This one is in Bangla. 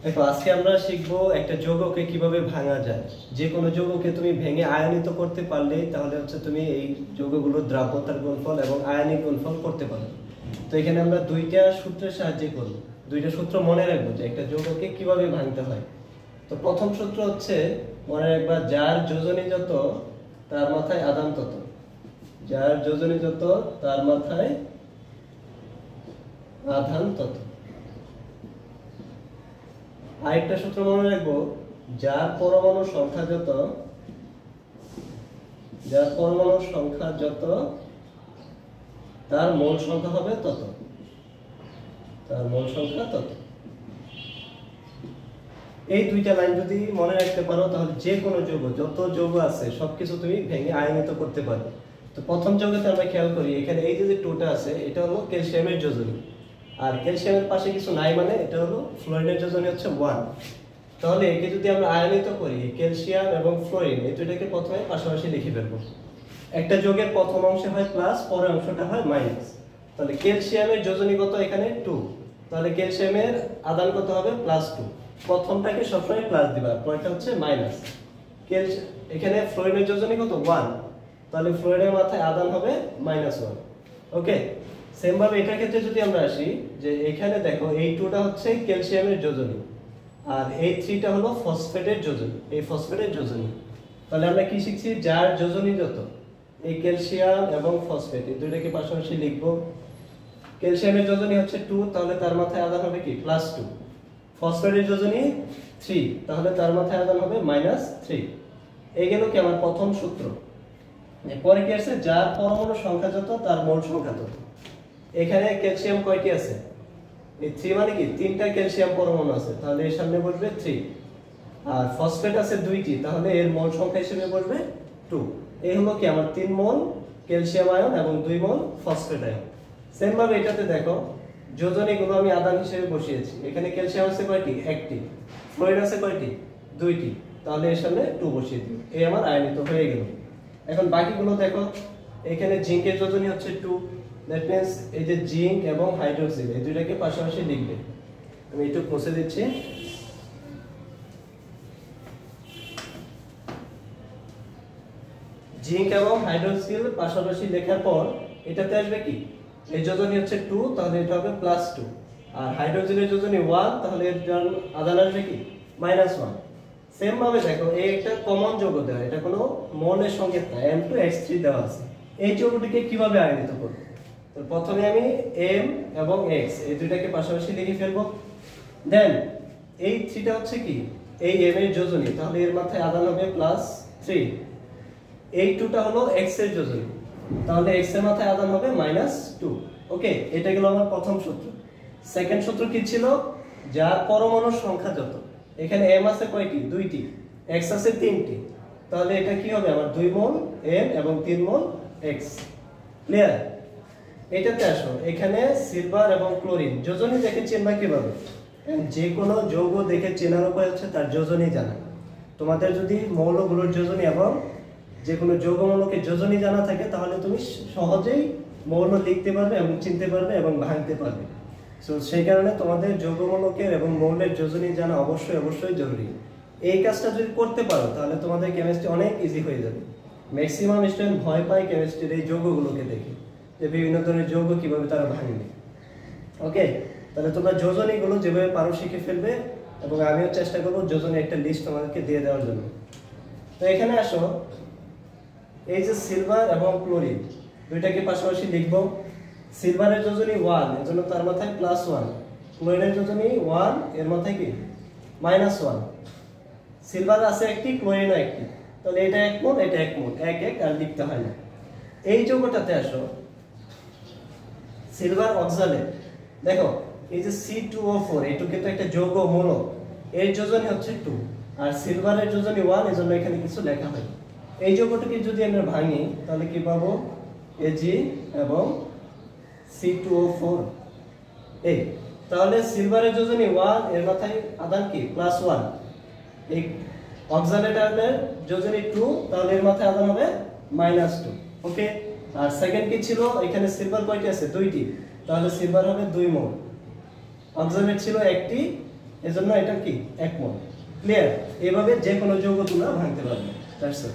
দেখো আজকে আমরা শিখবো একটা যৌগকে কিভাবে ভাঙা যায়। যে কোনো যৌগকে তুমি ভেঙে আয়নিত করতে পারলে তাহলে হচ্ছে তুমি এই যৌগগুলোর দ্রাব্যতার গুণফল এবং আয়নিক গুণফল করতে পারবে। তো এখানে আমরা দুইটা সূত্রের সাহায্যে করব। দুইটা সূত্র মনে রাখবো যে একটা যৌগকে কিভাবে ভাঙতে হয়। তো প্রথম সূত্র হচ্ছে মনে রাখবা, যার যোজনী যত তার মাথায় আধান তত। যার যোজনী যত তার মাথায় আধান তত। আরেকটা সূত্র মনে রাখবো, যার পরমাণু সংখ্যা যত তার মোল সংখ্যা হবে তত। এই দুইটা লাইন যদি মনে রাখতে পারো তাহলে যে কোনো যৌগ, যত যৌগ আছে সবকিছু তুমি ভেঙে আয়নিত করতে পারবে। তো প্রথম যৌগতে আমরা খেয়াল করি, এখানে এই যে টুটা আছে এটা হলো ক্যালসিয়ামের যোজনী, আর ক্যালসিয়ামের পাশে কিছু নাই মানে এটা হলো ফ্লোরিনের যোজনী হচ্ছে 1। তাহলে একে যদি আমরা আয়নিত করি, ক্যালসিয়াম এবং ফ্লোরিন এই দুইটাকে প্রথমে পাশাপাশি লিখে ফেলবো। একটা যৌগের প্রথম অংশে হয় প্লাস, পরের অংশটা হয় মাইনাস। তাহলে ক্যালসিয়ামের যোজনী কত? এখানে 2। তাহলে ক্যালসিয়ামের আধান কত হবে? +2। প্রথমটাকে সবসময় প্লাস দিবা, পরেরটা হচ্ছে মাইনাস। এখানে ফ্লোরিনের যোজনী কত? 1। তাহলে ফ্লোরিনের মাথায় আধান হবে -1। ওকে, সেম ভাবে এটার ক্ষেত্রে যদি আমরা আসি, যে এখানে দেখো এই 2টা হচ্ছে ক্যালসিয়ামের যোজনী আর এই 3টা হলো ফসফেটের যোজনী, এই ফসফেটের যোজনী। তাহলে আমরা কি শিখছি? যার যোজনী যত, এই ক্যালসিয়াম এবং ফসফেট এই দুইটাকে পাশাপাশি লিখবো। ক্যালসিয়ামের যোজনী হচ্ছে 2, তাহলে তার মাথায় আধান হবে কি? +2। ফসফেটের যোজনী 3, তাহলে তার মাথায় আধান হবে -3। এই গেল কি আমার প্রথম সূত্র। পরে কি আছে? যার পরমাণু সংখ্যা যত তার মোল সংখ্যা তত। এখানে ক্যালসিয়াম কয়টি আছে? এই 3 মানে কি? 3টা ক্যালসিয়াম পরমাণু আছে, তাহলে এর সামনে বসবে 3। আর ফসফেট আছে 2টি, তাহলে এর মোল সংখ্যা হিসেবে বসবে 2। এই হলো কি আমার 3 মোল ক্যালসিয়াম আয়ন এবং 2 মোল ফসফেট আয়ন। সেম ভাবে এটাতে দেখো যোজনীগুলো আমি আধান হিসেবে বসিয়েছি। এখানে ক্যালসিয়াম আছে কয়টি? 1টি। ফ্লোরিন আছে কয়টি? 2টি। তাহলে এর সামনে 2 বসিয়ে দিই, এই আমার আয়নিত হয়ে গেল। এখন বাকিগুলো দেখো, এখানে জিঙ্কের যোজনী হচ্ছে 2। দ্যাট মিন্স এই যে জিঙ্ক এবং হাইড্রোক্সিল এই দুইটাকে পাশাপাশি লিখবে। আমি একটু মুছে দিচ্ছি। জিঙ্ক এবং হাইড্রোক্সিল পাশাপাশি লেখার পর এটাতে আসবে কি? এই যোজনী হচ্ছে 2, তাহলে এটা হবে +2। আর হাইড্রোক্সিলের যোজনী 1, তাহলে এর আধান আসবে কি? -1। সেম ভাবে দেখো এই একটা কমন যৌগ দেওয়া, এটা কোনো মোলের সংকেত না, M2X3 দেওয়া আছে। এই যৌগটিকে কিভাবে আয়নিত করব? তো প্রথমে আমি M এবং X এই দুইটাকে পাশাপাশি লিখে ফেলবো। দেন এই 3টা হচ্ছে কি? এই M এর যোজনী, তাহলে এর মাথায় আধান হবে +3। এই 2টা হলো X এর যোজনী, তাহলে X এর মাথায় আধান হবে -2। ওকে, এটা গেল আমার প্রথম সূত্র। সেকেন্ড সূত্র কি ছিল? যার পরমাণুর সংখ্যা যত। এখানে M আছে কয়টি? 2টি। X আছে 3টি, তাহলে এটা কি হবে? আমার 2 মোল M এবং 3 মোল X। ক্লিয়ার? এটাতে আসো, এখানে সিলভার এবং ক্লোরিন যোজনী দেখে চিনবা কিভাবে? যে কোনো যৌগ দেখে চেনার উপায় হচ্ছে তার যোজনী জানা। তোমাদের যদি মৌলগুলোর যোজনী এবং যে কোনো যৌগমূলকের যোজনী জানা থাকে তাহলে তুমি সহজেই মৌল লিখতে পারবে এবং চিনতে পারবে এবং ভাঙতে পারবে। সো সেই কারণে তোমাদের যৌগমূলকের এবং মৌলের যোজনী জানা অবশ্যই জরুরি। এই কাজটা যদি করতে পারো তাহলে তোমাদের কেমিস্ট্রি অনেক ইজি হয়ে যাবে। ম্যাক্সিমাম স্টুডেন্ট ভয় পায় কেমিস্ট্রির এই যৌগগুলোকে দেখে, যে বিভিন্ন ধরনের যৌগ কিভাবে তারা ভাঙবে। ওকে, তাহলে তোমরা যোজনীগুলো যেভাবে পারো শিখে ফেলবে, এবং আমিও চেষ্টা করবো যোজনী একটা লিস্ট তোমাদেরকে দিয়ে দেওয়ার জন্য। তো এখানে আসো, এই যে সিলভার এবং ক্লোরিন দুইটাকে পাশাপাশি লিখবো। সিলভারের যোজনী 1, এর জন্য তার মাথায় +1। ক্লোরিনের যোজনী 1, এর মাথায় কি? -1। সিলভার আছে একটি, ক্লোরিনও একটি, তাহলে এটা 1 মোল, এটা 1 মোল, 1 আর লিখতে হয় না। এই যৌগটাতে আসো, সিলভার অক্সালেট, দেখো এই যে C2O4 এইটুকু কিন্তু একটা যৌগ মূলক, এর যোজনী হচ্ছে 2 আর সিলভারের যোজনী 1, এজন্য এখানে কিছু লেখা হয়। এই যৌগটাকে যদি আমরা ভাঙি তাহলে কি পাবো? Ag এবং C2O4। এই তাহলে সিলভারের যোজনী 1, এর মাথায় আধান কি? +1। এই অক্সালেটের যোজনী 2, তাহলে এর মাথায় আধান হবে -2। ওকে, আর সেকেন্ড কি ছিল? এখানে সিলভার কয়টি আছে? 2টি, তাহলে সিলভার হবে 2 মোল। অক্সামেট ছিল একটি, এজন্য এটা কি 1 মোল। ক্লিয়ার? এভাবে যে কোনো যৌগ তোমরা ভাঙতে পারবে। That's all.